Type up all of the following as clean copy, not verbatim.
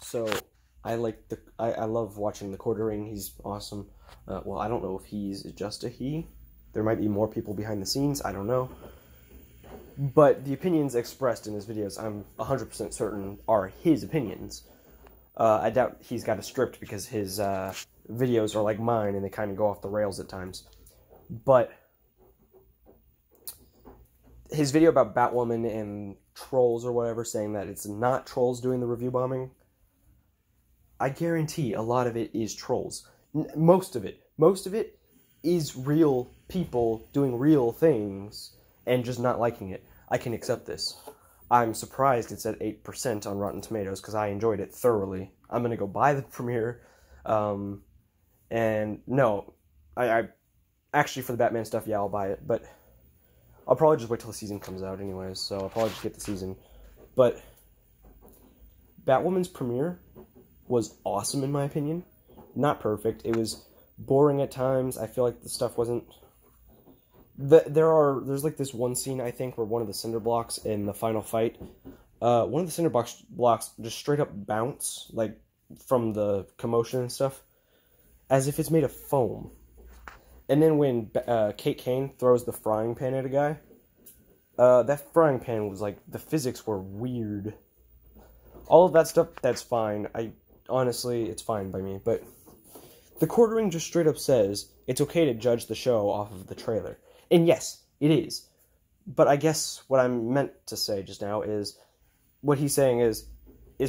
So I love watching the quartering. He's awesome. Well, I don't know if he's just a he. There might be more people behind the scenes. I don't know. But the opinions expressed in his videos, I'm 100% certain, are his opinions. I doubt he's got a script because his videos are like mine and they kind of go off the rails at times. But his video about Batwoman and trolls or whatever, saying that it's not trolls doing the review bombing, I guarantee a lot of it is trolls. Most of it is real people doing real things and just not liking it. I can accept this. I'm surprised it's at 8% on Rotten Tomatoes because I enjoyed it thoroughly. I'm going to go buy the premiere. And no, I actually, for the Batman stuff, yeah, I'll buy it. But I'll probably just wait till the season comes out anyways. So I'll probably just get the season. But Batwoman's premiere was awesome in my opinion. Not perfect. It was boring at times. I feel like the stuff wasn't... There's like this one scene, I think, where one of the cinder blocks in the final fight, one of the cinder blocks just straight up bounce, like, from the commotion and stuff, as if it's made of foam. And then when Kate Kane throws the frying pan at a guy, that frying pan was like, the physics were weird. All of that stuff, that's fine. Honestly, it's fine by me, but the quartering just straight up says it's okay to judge the show off of the trailer. And yes, it is. But I guess what I meant to say just now is, what he's saying is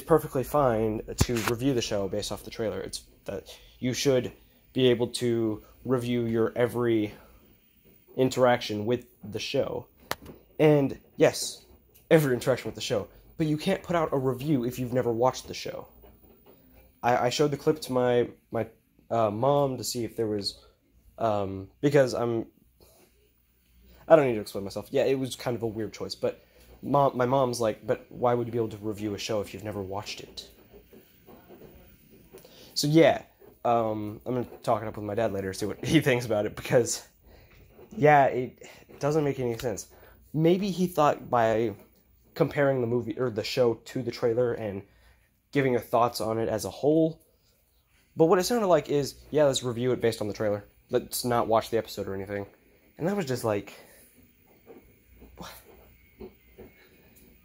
perfectly fine to review the show based off the trailer. It's that you should be able to review your every interaction with the show. And yes, every interaction with the show. But you can't put out a review if you've never watched the show. I showed the clip to my mom to see if there was... because I don't need to explain myself. Yeah, it was kind of a weird choice, but my mom's like, but why would you be able to review a show if you've never watched it? So yeah, I'm going to talk it up with my dad later, see what he thinks about it, because, yeah, it doesn't make any sense. Maybe he thought by comparing the movie, or the show, to the trailer and giving your thoughts on it as a whole, but what it sounded like is, yeah, let's review it based on the trailer. Let's not watch the episode or anything. And that was just like...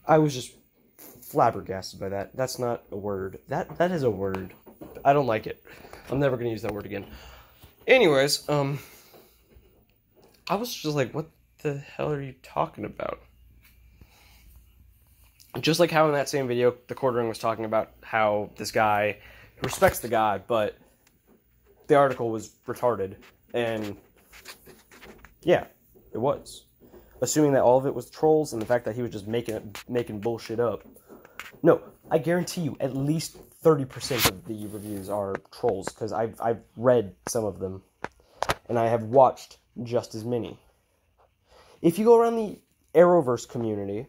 I was just flabbergasted by that. That's not a word. That is a word. I don't like it. I'm never going to use that word again. Anyways, I was just like, what the hell are you talking about? Just like how in that same video, the quartering was talking about how this guy respects the guy, but the article was retarded. And yeah, it was. Assuming that all of it was trolls and the fact that he was just making bullshit up. No, I guarantee you at least 30% of the reviews are trolls, because I've read some of them, and I have watched just as many. If you go around the Arrowverse community,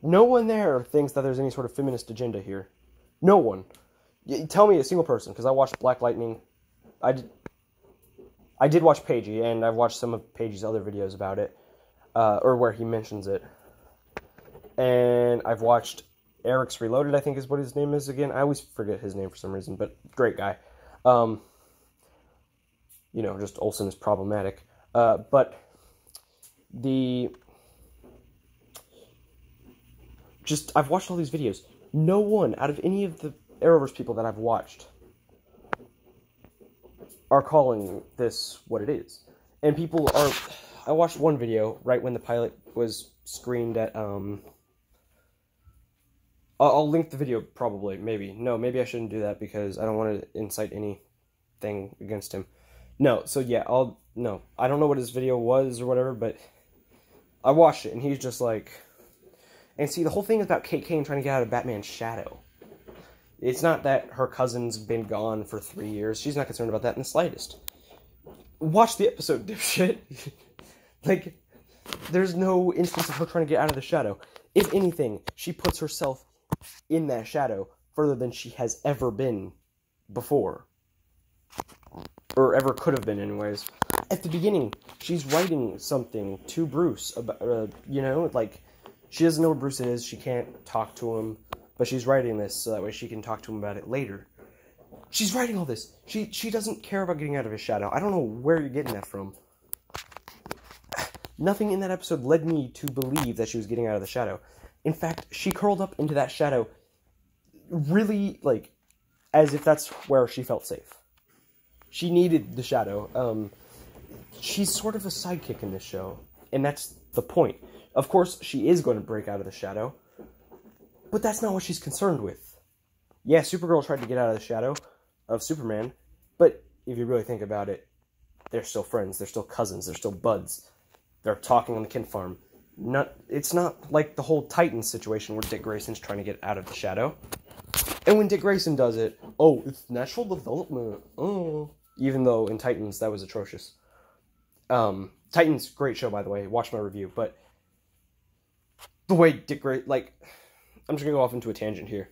no one there thinks that there's any sort of feminist agenda here. No one. Tell me a single person, because I watched Black Lightning. I did watch Pagey, and I've watched some of Pagey's other videos about it. Or where he mentions it. And I've watched Eric's Reloaded, I think is what his name is again. I always forget his name for some reason, but great guy. You know, just Olsen is problematic. But I've watched all these videos. No one out of any of the Arrowverse people that I've watched are calling this what it is. And people are... I watched one video right when the pilot was screened at, I'll link the video, probably, maybe. No, maybe I shouldn't do that because I don't want to incite anything against him. No, so yeah, no. I don't know what his video was or whatever, but I watched it, and he's just like... And see, the whole thing is about Kate Kane trying to get out of Batman's shadow. It's not that her cousin's been gone for 3 years. She's not concerned about that in the slightest. Watch the episode, dipshit. Like, there's no instance of her trying to get out of the shadow. If anything, she puts herself in that shadow further than she has ever been before. Or ever could have been, anyways. At the beginning, she's writing something to Bruce about, you know, like, she doesn't know where Bruce is, she can't talk to him. but she's writing this so that way she can talk to him about it later. She's writing all this. She doesn't care about getting out of his shadow. I don't know where you're getting that from. Nothing in that episode led me to believe that she was getting out of the shadow. In fact, she curled up into that shadow really, like, as if that's where she felt safe. She needed the shadow. She's sort of a sidekick in this show, and that's the point. Of course, she is going to break out of the shadow, but that's not what she's concerned with. Yeah, Supergirl tried to get out of the shadow of Superman, but if you really think about it, they're still friends, they're still cousins, they're still buds. They're talking on the kin farm. It's not like the whole Titans situation where Dick Grayson's trying to get out of the shadow. And when Dick Grayson does it, oh, it's natural development. Oh, even though in Titans that was atrocious. Titans, great show, by the way. Watch my review. But the way Dick Grayson, like, I'm just going to go off into a tangent here.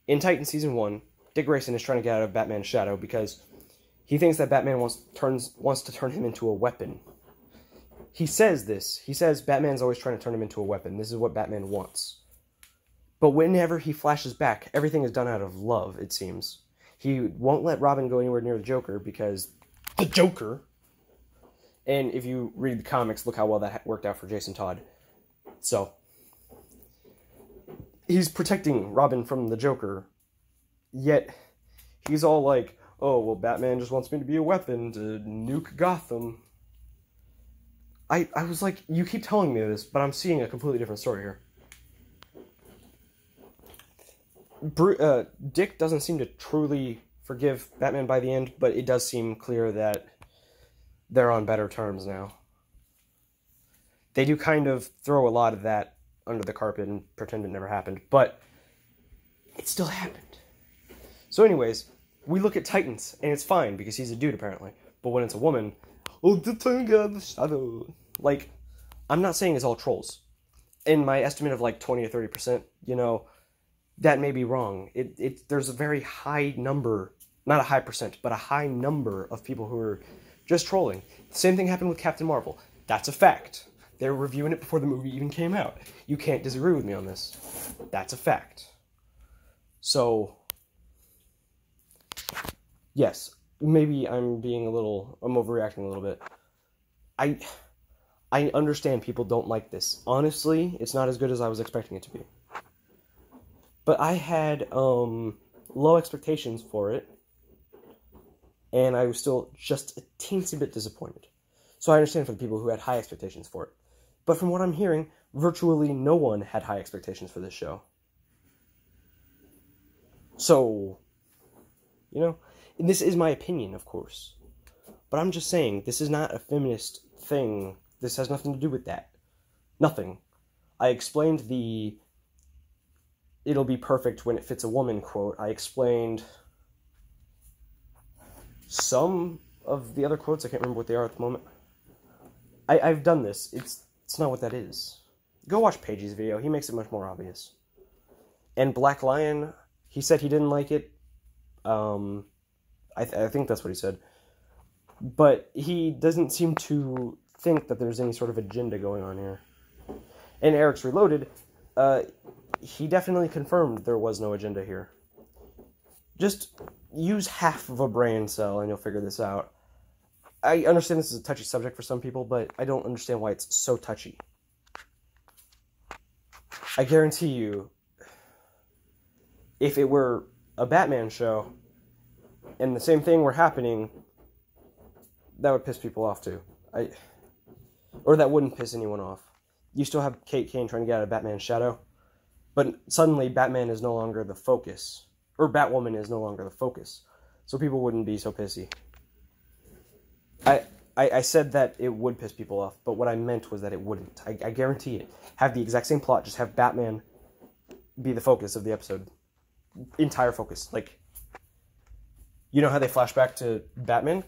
In Titans Season 1, Dick Grayson is trying to get out of Batman's shadow because he thinks that Batman wants to turn him into a weapon. He says this. He says Batman's always trying to turn him into a weapon. This is what Batman wants. But whenever he flashes back, everything is done out of love, it seems. He won't let Robin go anywhere near the Joker because the Joker. And if you read the comics, look how well that worked out for Jason Todd. So, he's protecting Robin from the Joker, yet he's all like, oh, well, Batman just wants me to be a weapon to nuke Gotham. I was like, you keep telling me this, but I'm seeing a completely different story here. Dick doesn't seem to truly forgive Batman by the end, but it does seem clear that they're on better terms now. They do kind of throw a lot of that under the carpet and pretend it never happened, but it still happened. So anyways, we look at Titans, and it's fine, because he's a dude, apparently. But when it's a woman, oh, the Titan got the shadow. Like, I'm not saying it's all trolls. In my estimate of like 20 or 30%, you know, that may be wrong. There's a very high number, not a high percent, but a high number of people who are just trolling. The same thing happened with Captain Marvel. That's a fact. They were reviewing it before the movie even came out. You can't disagree with me on this. That's a fact. So, yes, maybe I'm overreacting a little bit. I understand people don't like this. Honestly, it's not as good as I was expecting it to be. But I had low expectations for it, and I was still just a teensy bit disappointed. So I understand for the people who had high expectations for it. But from what I'm hearing, virtually no one had high expectations for this show. So, you know, and this is my opinion, of course. But I'm just saying, this is not a feminist thing. This has nothing to do with that. Nothing. I explained the "it'll be perfect when it fits a woman" quote. I explained some of the other quotes. I can't remember what they are at the moment. I've done this. It's not what that is. Go watch Pagey's video. He makes it much more obvious. And Black Lion, he said he didn't like it. I think that's what he said. But he doesn't seem to think that there's any sort of agenda going on here. And Eric's Reloaded, he definitely confirmed there was no agenda here. Just use half of a brain cell and you'll figure this out. I understand this is a touchy subject for some people, but I don't understand why it's so touchy. I guarantee you, if it were a Batman show, and the same thing were happening, that would piss people off too. Or that wouldn't piss anyone off. You still have Kate Kane trying to get out of Batman's shadow, but suddenly Batman is no longer the focus. Or Batwoman is no longer the focus. So people wouldn't be so pissy. I said that it would piss people off, but what I meant was that it wouldn't. I guarantee it. Have the exact same plot, just have Batman be the focus of the episode. Entire focus. Like, you know how they flash back to Batman?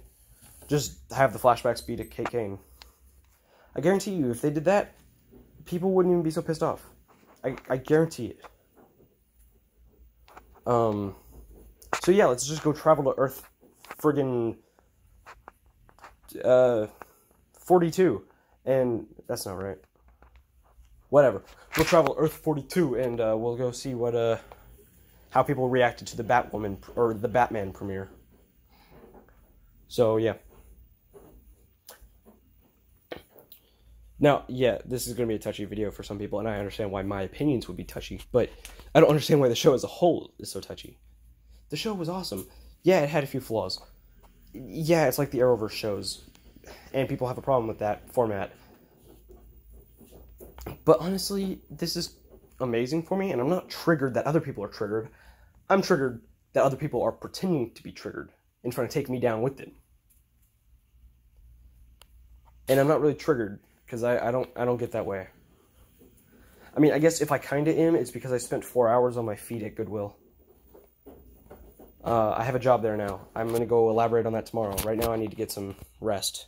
Just have the flashbacks be to Kate Kane. I guarantee you, if they did that, people wouldn't even be so pissed off. I guarantee it. So yeah, let's just go travel to Earth friggin' 42. And that's not right. Whatever. We'll travel Earth 42 and we'll go see what how people reacted to the Batwoman or the Batman premiere. So yeah. Now, yeah, this is going to be a touchy video for some people, and I understand why my opinions would be touchy, but I don't understand why the show as a whole is so touchy. The show was awesome. Yeah, it had a few flaws. Yeah, it's like the Arrowverse shows, and people have a problem with that format. But honestly, this is amazing for me, and I'm not triggered that other people are triggered. I'm triggered that other people are pretending to be triggered and trying to take me down with it. And I'm not really triggered, because I don't get that way. I mean, I guess if I kind of am, it's because I spent 4 hours on my feet at Goodwill. I have a job there now. I'm going to go elaborate on that tomorrow. Right now I need to get some rest.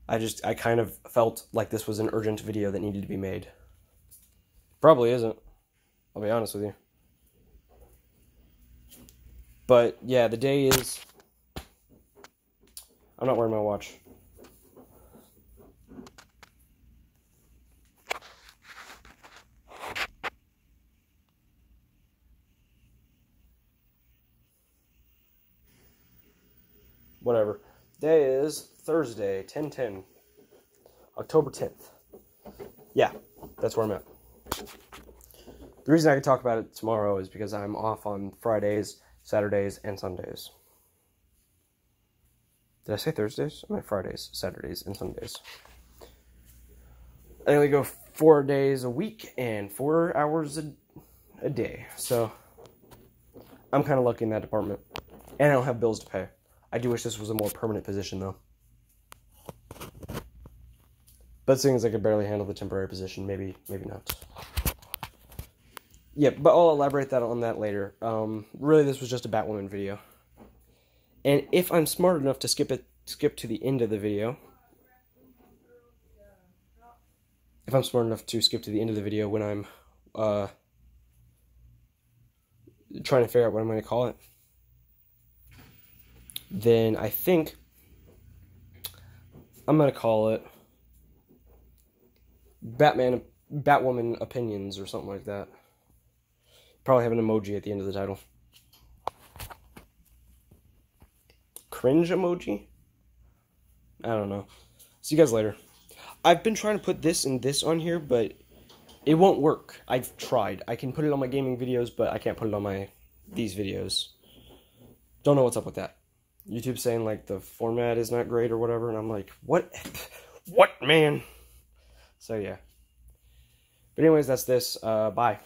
I kind of felt like this was an urgent video that needed to be made. Probably isn't. I'll be honest with you. But, yeah, the day is... I'm not wearing my watch. Whatever. Day is Thursday, 10/10. October 10th. Yeah, that's where I'm at. The reason I can talk about it tomorrow is because I'm off on Fridays, Saturdays, and Sundays. Did I say Thursdays? I meant Fridays, Saturdays, and Sundays. I only go 4 days a week and 4 hours a day. So, I'm kind of lucky in that department. And I don't have bills to pay. I do wish this was a more permanent position, though. But seeing as I could barely handle the temporary position, maybe not. Yeah, but I'll elaborate on that later. Really, this was just a Batwoman video. And if I'm smart enough to skip to the end of the video... If I'm smart enough to skip to the end of the video when I'm trying to figure out what I'm going to call it, then I think I'm going to call it Batwoman Opinions or something like that. Probably have an emoji at the end of the title. Cringe emoji? I don't know. See you guys later. I've been trying to put this and this on here, but it won't work. I've tried. I can put it on my gaming videos, but I can't put it on these videos. Don't know what's up with that. YouTube's saying, like, the format is not great or whatever, and I'm like, what? What, man? So, yeah. But anyways, that's this. Bye.